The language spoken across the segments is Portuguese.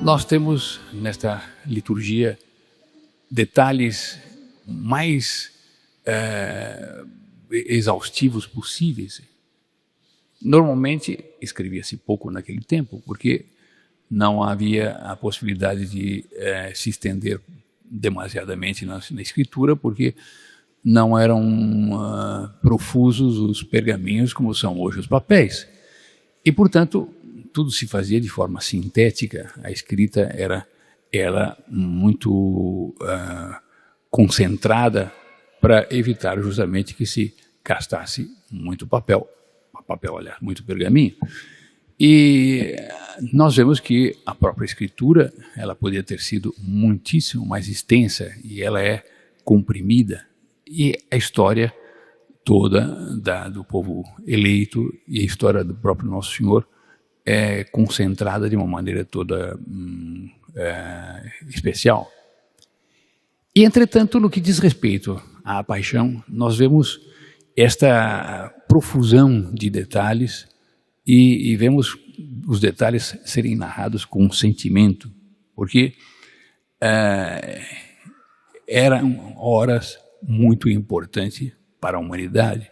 Nós temos nesta liturgia detalhes mais exaustivos possíveis. Normalmente escrevia-se pouco naquele tempo, porque não havia a possibilidade de se estender demasiadamente na escritura, porque não eram profusos os pergaminhos como são hoje os papéis. E, portanto, tudo se fazia de forma sintética. A escrita era muito concentrada para evitar justamente que se gastasse muito papel, aliás, muito pergaminho. E nós vemos que a própria escritura, ela poderia ter sido muitíssimo mais extensa, e ela é comprimida. E a história toda do povo eleito e a história do próprio Nosso Senhor é concentrada de uma maneira toda especial. E, entretanto, no que diz respeito à paixão, nós vemos esta profusão de detalhes e vemos os detalhes serem narrados com sentimento, porque eram horas muito importantes para a humanidade.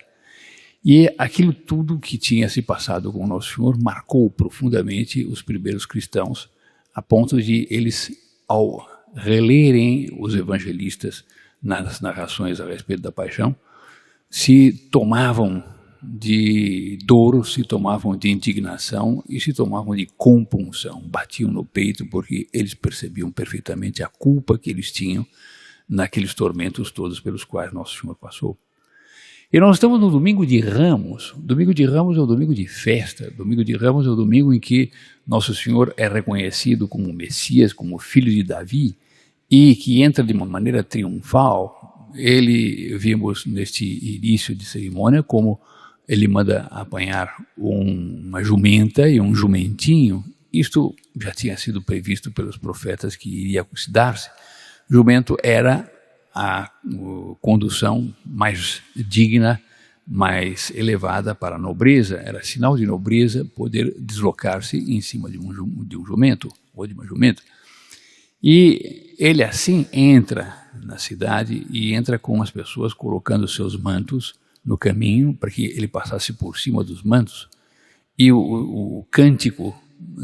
E aquilo tudo que tinha se passado com o Nosso Senhor marcou profundamente os primeiros cristãos, a ponto de eles, ao relerem os evangelistas nas narrações a respeito da paixão, se tomavam de dor, se tomavam de indignação e se tomavam de compunção, batiam no peito porque eles percebiam perfeitamente a culpa que eles tinham naqueles tormentos todos pelos quais Nosso Senhor passou. E nós estamos no Domingo de Ramos. Domingo de Ramos é o domingo de festa. Domingo de Ramos é o domingo em que Nosso Senhor é reconhecido como Messias, como filho de Davi, e que entra de uma maneira triunfal. Ele, vimos neste início de cerimônia, como ele manda apanhar uma jumenta e um jumentinho. Isto já tinha sido previsto pelos profetas que iria se dar-se. Jumento era a condução mais digna, mais elevada para a nobreza. Era sinal de nobreza poder deslocar-se em cima de um jumento ou de uma jumenta. E ele assim entra na cidade e entra com as pessoas colocando seus mantos no caminho para que ele passasse por cima dos mantos. E o cântico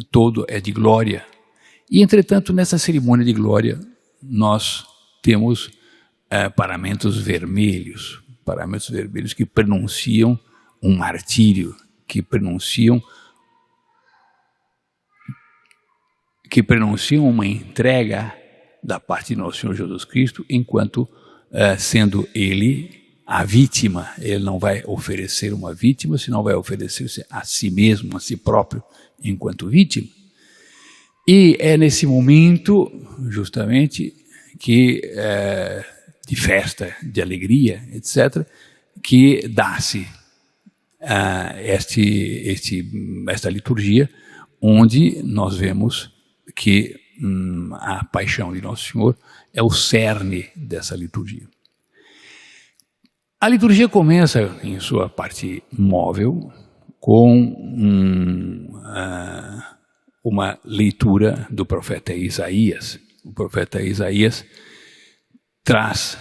todo é de glória. E, entretanto, nessa cerimônia de glória, nós temos paramentos vermelhos que pronunciam um martírio, que pronunciam uma entrega da parte de Nosso Senhor Jesus Cristo, enquanto sendo Ele a vítima. Ele não vai oferecer uma vítima, senão vai oferecer-se a si mesmo, a si próprio, enquanto vítima. E é nesse momento, justamente, que de festa, de alegria, etc., que dá-se esta liturgia, onde nós vemos que a paixão de Nosso Senhor é o cerne dessa liturgia. A liturgia começa, em sua parte móvel, com uma leitura do profeta Isaías. O profeta Isaías traz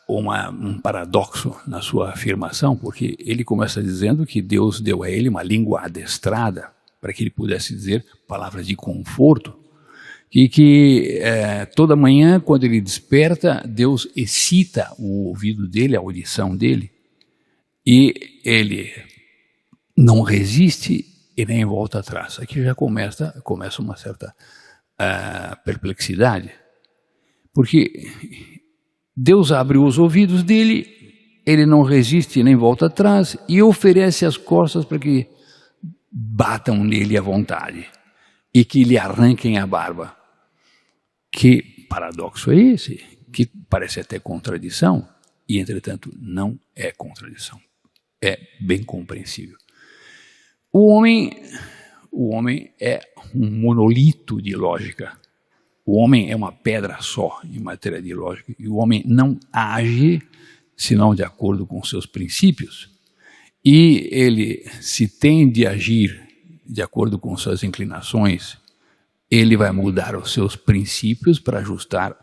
um paradoxo na sua afirmação, porque ele começa dizendo que Deus deu a ele uma língua adestrada para que ele pudesse dizer palavras de conforto, e que toda manhã, quando ele desperta, Deus excita o ouvido dele, a audição dele, e ele não resiste e nem volta atrás. Aqui já começa uma certa perplexidade, porque Deus abre os ouvidos dele, ele não resiste nem volta atrás e oferece as costas para que batam nele à vontade e que lhe arranquem a barba. Que paradoxo é esse? Que parece até contradição, e entretanto não é contradição. É bem compreensível. O homem é um monolito de lógica. O homem é uma pedra só em matéria de lógica, e o homem não age senão de acordo com seus princípios. E ele, se tem de agir de acordo com suas inclinações ele vai mudar os seus princípios para ajustar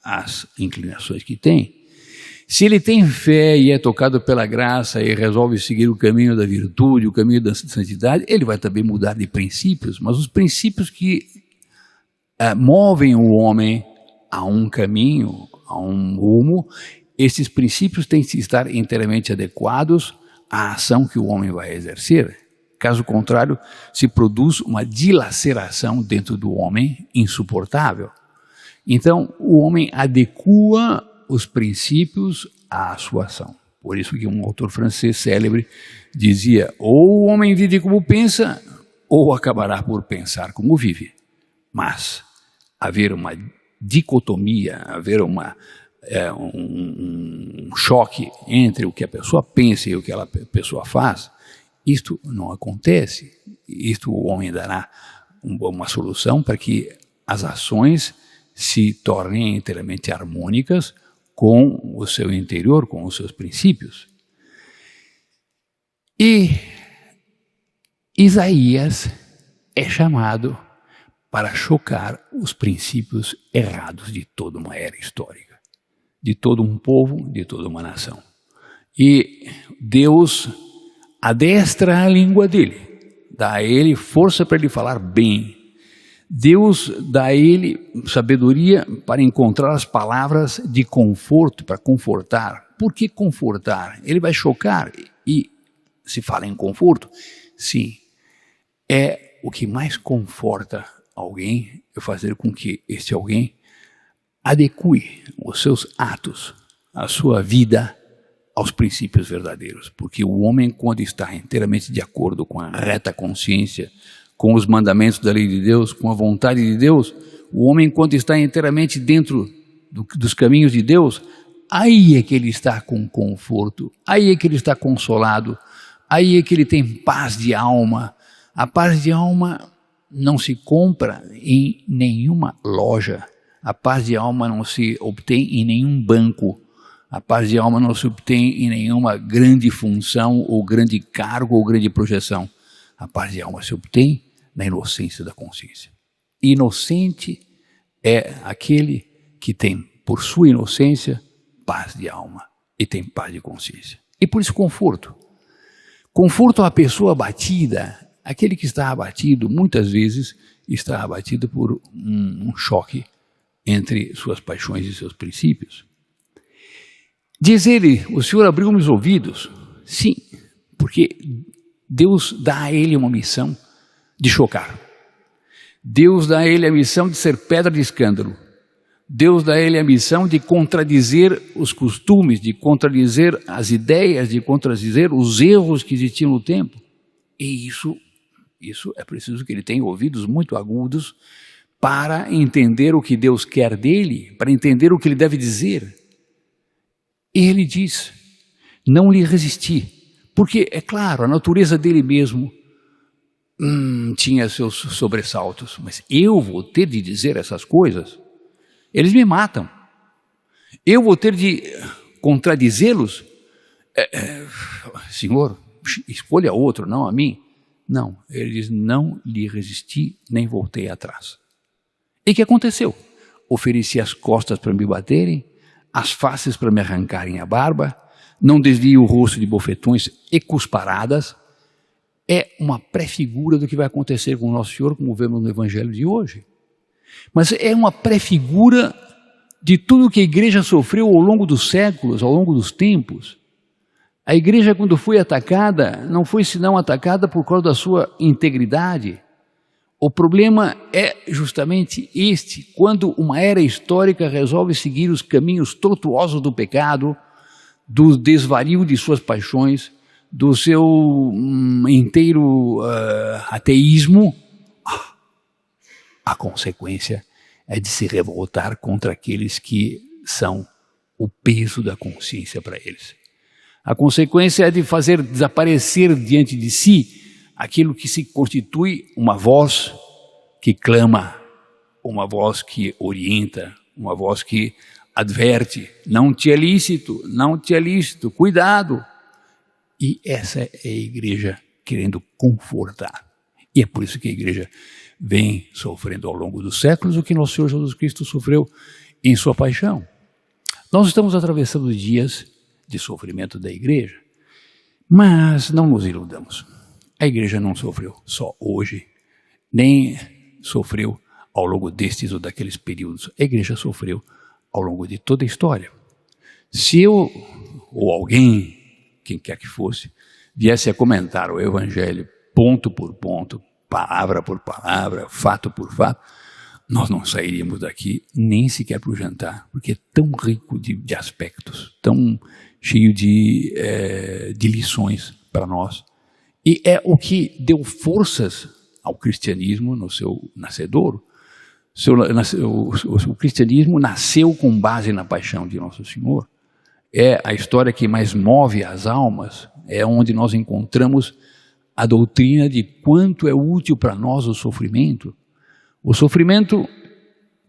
as inclinações que tem. Se ele tem fé e é tocado pela graça e resolve seguir o caminho da virtude, o caminho da santidade, ele vai também mudar de princípios, mas os princípios que movem o homem a um caminho, a um rumo, esses princípios têm que estar inteiramente adequados à ação que o homem vai exercer. Caso contrário, se produz uma dilaceração dentro do homem insuportável. Então, o homem adequa os princípios à sua ação. Por isso que um autor francês célebre dizia: ou o homem vive como pensa, ou acabará por pensar como vive. Mas haver uma dicotomia, haver um choque entre o que a pessoa pensa e o que a pessoa faz, isto não acontece. Isto o homem dará uma solução para que as ações se tornem inteiramente harmônicas com o seu interior, com os seus princípios. E Isaías é chamado para chocar os princípios errados de toda uma era histórica, de todo um povo, de toda uma nação. E Deus adestra a língua dele, dá a ele força para ele falar bem. Deus dá a ele sabedoria para encontrar as palavras de conforto, para confortar. Por que confortar? Ele vai chocar. E se fala em conforto, sim, é o que mais conforta alguém, é fazer com que este alguém adeque os seus atos, a sua vida aos princípios verdadeiros. Porque o homem, quando está inteiramente de acordo com a reta consciência, com os mandamentos da lei de Deus, com a vontade de Deus, o homem, quando está inteiramente dentro dos caminhos de Deus, aí é que ele está com conforto, aí é que ele está consolado, aí é que ele tem paz de alma. A paz de alma não se compra em nenhuma loja, a paz de alma não se obtém em nenhum banco, a paz de alma não se obtém em nenhuma grande função, ou grande cargo, ou grande projeção. A paz de alma se obtém na inocência da consciência. Inocente é aquele que tem, por sua inocência, paz de alma e tem paz de consciência. E por isso conforto. Conforto à pessoa abatida, aquele que está abatido, muitas vezes está abatido por um choque entre suas paixões e seus princípios. Diz ele: o Senhor abriu meus ouvidos. Sim, porque Deus dá a ele uma missão de chocar. Deus dá a ele a missão de ser pedra de escândalo. Deus dá a ele a missão de contradizer os costumes, de contradizer as ideias, de contradizer os erros que existiam no tempo. E isso é preciso que ele tenha ouvidos muito agudos para entender o que Deus quer dele, para entender o que ele deve dizer. E ele diz: não lhe resisti. Porque, é claro, a natureza dele mesmo tinha seus sobressaltos, mas eu vou ter de dizer essas coisas? Eles me matam. Eu vou ter de contradizê-los? Senhor, escolha outro, não a mim. Não, ele diz: não lhe resisti, nem voltei atrás. E o que aconteceu? Ofereci as costas para me baterem, as faces para me arrancarem a barba, não desvie o rosto de bofetões e cusparadas. É uma pré-figura do que vai acontecer com o Nosso Senhor, como vemos no Evangelho de hoje. Mas é uma pré-figura de tudo que a igreja sofreu ao longo dos séculos, ao longo dos tempos. A igreja, quando foi atacada, não foi senão atacada por causa da sua integridade. O problema é justamente este: quando uma era histórica resolve seguir os caminhos tortuosos do pecado, do desvario de suas paixões, do seu inteiro ateísmo, a consequência é de se revoltar contra aqueles que são o peso da consciência para eles. A consequência é de fazer desaparecer diante de si aquilo que se constitui uma voz que clama, uma voz que orienta, uma voz que adverte: não te é lícito, não te é lícito, cuidado. E essa é a igreja querendo confortar. E é por isso que a igreja vem sofrendo ao longo dos séculos o que nosso Senhor Jesus Cristo sofreu em sua paixão. Nós estamos atravessando dias de sofrimento da igreja, mas não nos iludamos. A igreja não sofreu só hoje, nem sofreu ao longo destes ou daqueles períodos. A igreja sofreu ao longo de toda a história. Se eu ou alguém, quem quer que fosse, viesse a comentar o Evangelho ponto por ponto, palavra por palavra, fato por fato, nós não sairíamos daqui nem sequer para o jantar, porque é tão rico de aspectos, tão cheio de lições para nós. E é o que deu forças ao cristianismo no seu nascedouro. O cristianismo nasceu com base na paixão de Nosso Senhor. É a história que mais move as almas, é onde nós encontramos a doutrina de quanto é útil para nós o sofrimento. O sofrimento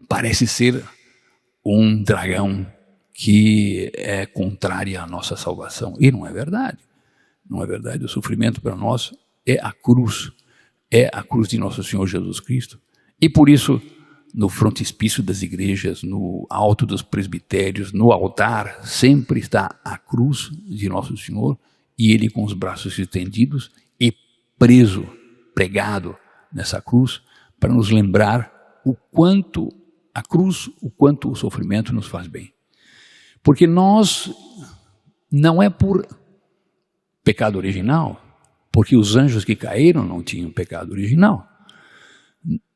parece ser um dragão que é contrário à nossa salvação. E não é verdade. Não é verdade. O sofrimento para nós é a cruz de Nosso Senhor Jesus Cristo. E por isso, no frontispício das igrejas, no alto dos presbitérios, no altar, sempre está a cruz de Nosso Senhor, e Ele com os braços estendidos e preso, pregado nessa cruz, para nos lembrar o quanto a cruz, o quanto o sofrimento nos faz bem. Porque nós, não é por pecado original, porque os anjos que caíram não tinham pecado original.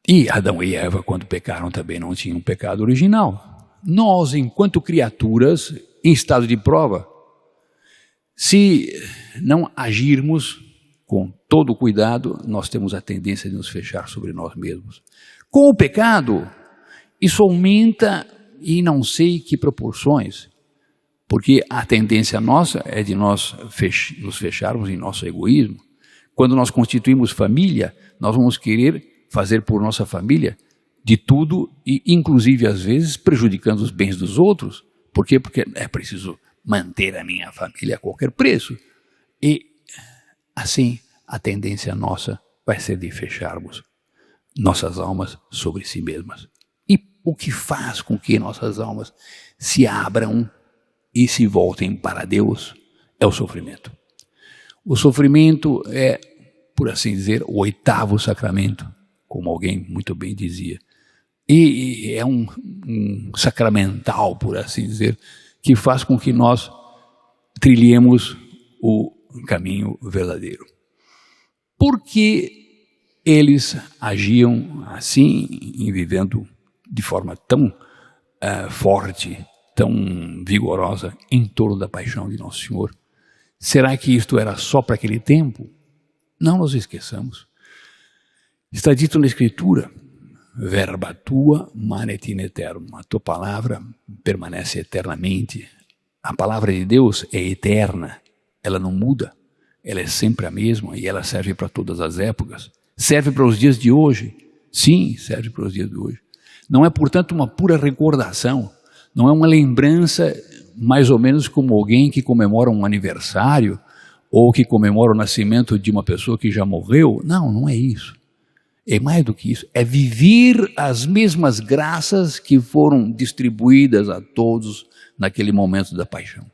E Adão e Eva, quando pecaram, também não tinham pecado original. Nós, enquanto criaturas, em estado de prova, se não agirmos com todo o cuidado, nós temos a tendência de nos fechar sobre nós mesmos. Com o pecado, isso aumenta em não sei que proporções, porque a tendência nossa é de nós nos fecharmos em nosso egoísmo. Quando nós constituímos família, nós vamos querer fazer por nossa família de tudo, e inclusive às vezes prejudicando os bens dos outros. Por quê? Porque é preciso manter a minha família a qualquer preço. E assim a tendência nossa vai ser de fecharmos nossas almas sobre si mesmas. E o que faz com que nossas almas se abram e se voltem para Deus é o sofrimento. O sofrimento é, por assim dizer, o 8º sacramento, como alguém muito bem dizia. E é um sacramental, por assim dizer, que faz com que nós trilhemos o caminho verdadeiro. Por que eles agiam assim, e vivendo de forma tão forte, tão vigorosa, em torno da paixão de Nosso Senhor? Será que isto era só para aquele tempo? Não nos esqueçamos. Está dito na Escritura, verba tua manet in aeternum, a tua palavra permanece eternamente. A palavra de Deus é eterna, ela não muda, ela é sempre a mesma e ela serve para todas as épocas. Serve para os dias de hoje? Sim, serve para os dias de hoje. Não é, portanto, uma pura recordação, não é uma lembrança mais ou menos como alguém que comemora um aniversário ou que comemora o nascimento de uma pessoa que já morreu. Não, não é isso. É mais do que isso, é viver as mesmas graças que foram distribuídas a todos naquele momento da paixão.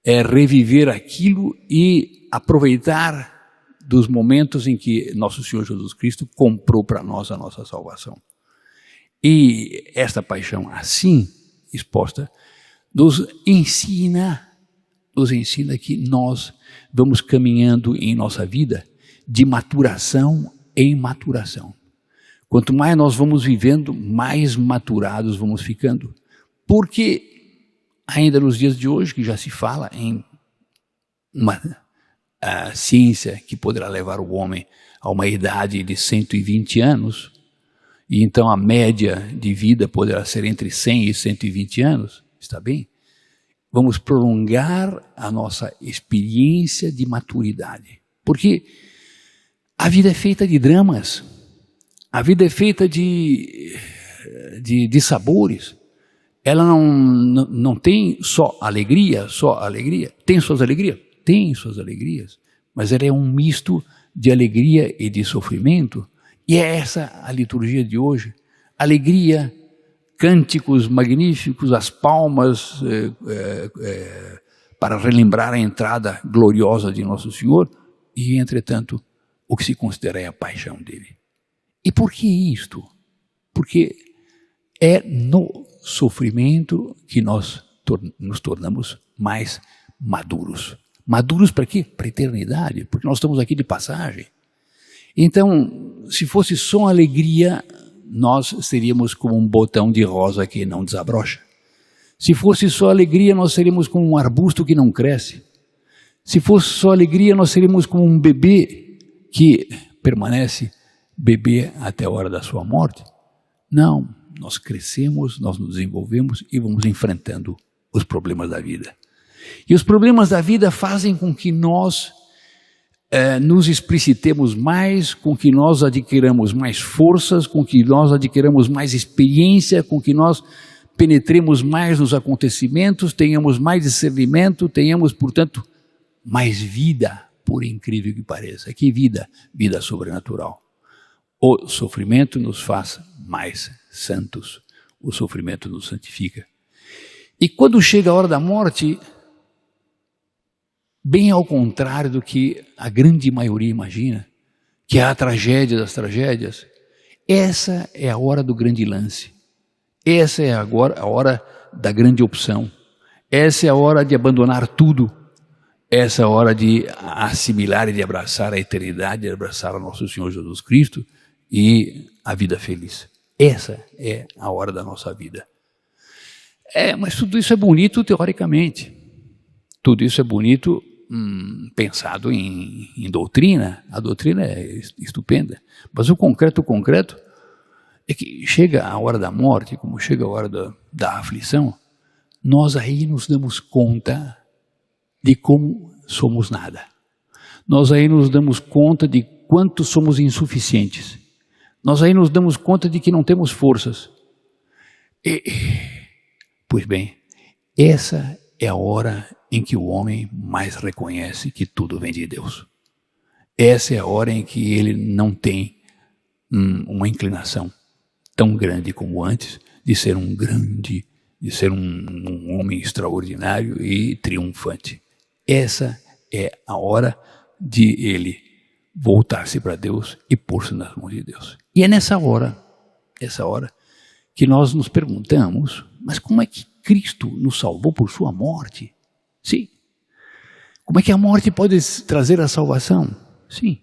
É reviver aquilo e aproveitar dos momentos em que Nosso Senhor Jesus Cristo comprou para nós a nossa salvação. E esta paixão assim exposta nos ensina que nós vamos caminhando em nossa vida de maturação em maturação. Quanto mais nós vamos vivendo, mais maturados vamos ficando. Porque ainda nos dias de hoje, que já se fala em uma ciência que poderá levar o homem a uma idade de 120 anos, e então a média de vida poderá ser entre 100 e 120 anos, está bem? Vamos prolongar a nossa experiência de maturidade. Porque a vida é feita de dramas, a vida é feita de sabores. Ela não tem só alegria. Tem suas alegrias, mas ela é um misto de alegria e de sofrimento. E é essa a liturgia de hoje. Alegria, cânticos magníficos, as palmas para relembrar a entrada gloriosa de Nosso Senhor e, entretanto, o que se considera é a paixão dele. E por que isto? Porque é no sofrimento que nós nos tornamos mais maduros. Maduros para quê? Para a eternidade, porque nós estamos aqui de passagem. Então, se fosse só alegria, nós seríamos como um botão de rosa que não desabrocha. Se fosse só alegria, nós seríamos como um arbusto que não cresce. Se fosse só alegria, nós seríamos como um bebê que permanece bebê até a hora da sua morte. Não, nós crescemos, nós nos desenvolvemos e vamos enfrentando os problemas da vida. E os problemas da vida fazem com que nós nos explicitemos mais, com que nós adquiramos mais forças, com que nós adquiramos mais experiência, com que nós penetremos mais nos acontecimentos, tenhamos mais discernimento, tenhamos, portanto, mais vida, por incrível que pareça. Que vida? Vida sobrenatural. O sofrimento nos faz mais santos. O sofrimento nos santifica. E quando chega a hora da morte, bem ao contrário do que a grande maioria imagina, que é a tragédia das tragédias, essa é a hora do grande lance. Essa é agora a hora da grande opção. Essa é a hora de abandonar tudo. Essa é a hora de assimilar e de abraçar a eternidade, de abraçar a nosso Senhor Jesus Cristo e a vida feliz. Essa é a hora da nossa vida. Mas tudo isso é bonito teoricamente. Tudo isso é bonito pensado em doutrina. A doutrina é estupenda. Mas o concreto é que chega a hora da morte, como chega a hora da aflição, nós aí nos damos conta de como somos nada. Nós aí nos damos conta de quanto somos insuficientes. Nós aí nos damos conta de que não temos forças. Pois bem, essa é a hora em que o homem mais reconhece que tudo vem de Deus. Essa é a hora em que ele não tem uma inclinação tão grande como antes de ser um homem extraordinário e triunfante. Essa é a hora de ele voltar-se para Deus e pôr-se nas mãos de Deus. E é nessa hora, que nós nos perguntamos, mas como é que Cristo nos salvou por sua morte? Sim. Como é que a morte pode trazer a salvação? Sim.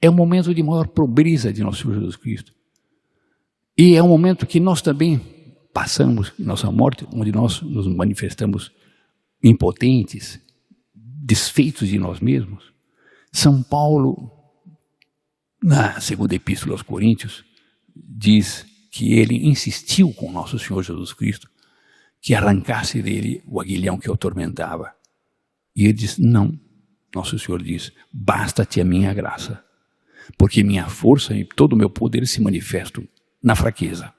É um momento de maior pobreza de nosso Senhor Jesus Cristo. E é um momento que nós também passamos, nossa morte, onde nós nos manifestamos impotentes, desfeitos de nós mesmos. São Paulo, na segunda epístola aos Coríntios, diz que ele insistiu com nosso Senhor Jesus Cristo que arrancasse dele o aguilhão que o atormentava. E ele diz, não. Nosso Senhor diz, basta-te a minha graça, porque minha força e todo o meu poder se manifestam na fraqueza.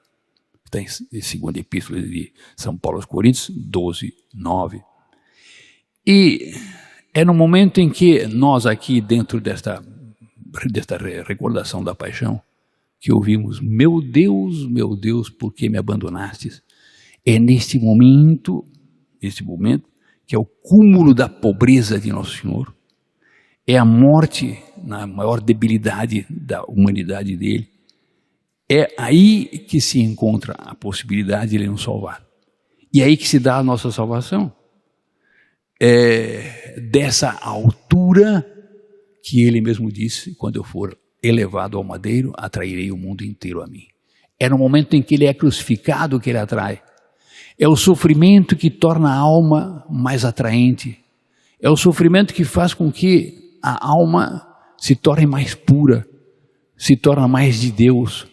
Está em segunda epístola de São Paulo aos Coríntios, 12, 9. E é no momento em que nós aqui, dentro desta recordação da paixão, que ouvimos, meu Deus, por que me abandonastes? É neste momento, que é o cúmulo da pobreza de Nosso Senhor, é a morte na maior debilidade da humanidade dele, é aí que se encontra a possibilidade de ele nos salvar. E é aí que se dá a nossa salvação. É dessa altura que ele mesmo disse, quando eu for elevado ao madeiro, atrairei o mundo inteiro a mim. É no momento em que ele é crucificado que ele atrai. É o sofrimento que torna a alma mais atraente. É o sofrimento que faz com que a alma se torne mais pura, se torne mais de Deus.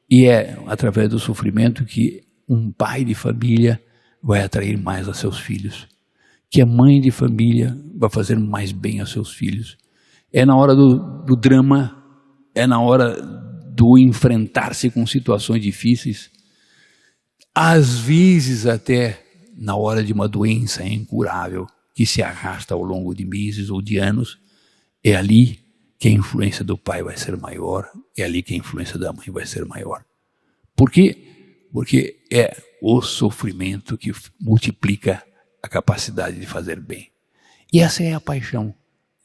E é através do sofrimento que um pai de família vai atrair mais a seus filhos. Que a mãe de família vai fazer mais bem a seus filhos. É na hora do drama, é na hora do enfrentar-se com situações difíceis, às vezes até na hora de uma doença incurável que se arrasta ao longo de meses ou de anos, é ali que a influência do pai vai ser maior, é ali que a influência da mãe vai ser maior. Por quê? Porque é o sofrimento que multiplica a capacidade de fazer bem. E essa é a paixão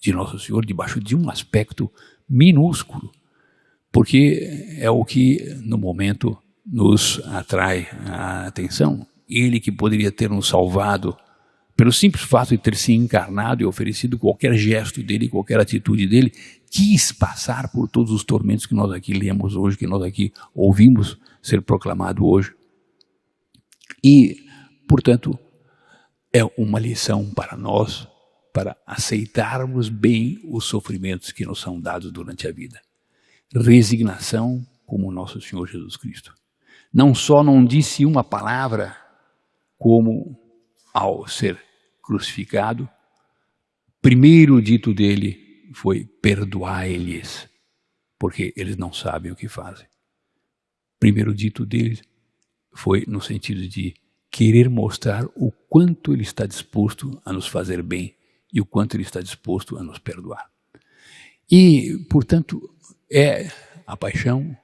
de Nosso Senhor, debaixo de um aspecto minúsculo, porque é o que, no momento, nos atrai a atenção. Ele que poderia ter nos salvado pelo simples fato de ter se encarnado e oferecido qualquer gesto dele, qualquer atitude dele, quis passar por todos os tormentos que nós aqui lemos hoje, que nós aqui ouvimos ser proclamado hoje. E, portanto, é uma lição para nós, para aceitarmos bem os sofrimentos que nos são dados durante a vida. Resignação como nosso Senhor Jesus Cristo. Não só não disse uma palavra, como ao ser crucificado, primeiro dito dele foi: perdoai-lhes, porque eles não sabem o que fazem. Primeiro dito dele foi no sentido de querer mostrar o quanto ele está disposto a nos fazer bem e o quanto ele está disposto a nos perdoar. E, portanto, é a paixão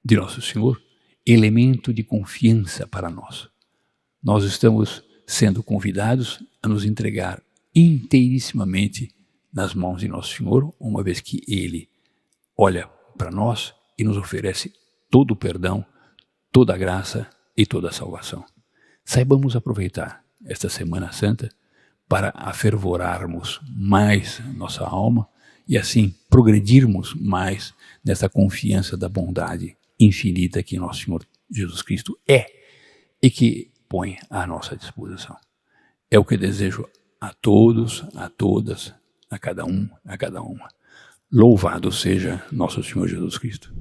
de Nosso Senhor elemento de confiança para nós. Nós estamos sendo convidados a nos entregar inteirissimamente nas mãos de Nosso Senhor, uma vez que Ele olha para nós e nos oferece todo o perdão, toda a graça e toda a salvação. Saibamos aproveitar esta Semana Santa para afervorarmos mais nossa alma e assim progredirmos mais nessa confiança da bondade infinita que Nosso Senhor Jesus Cristo é e que põe à nossa disposição. É o que desejo a todos, a todas, a cada um, a cada uma. Louvado seja Nosso Senhor Jesus Cristo.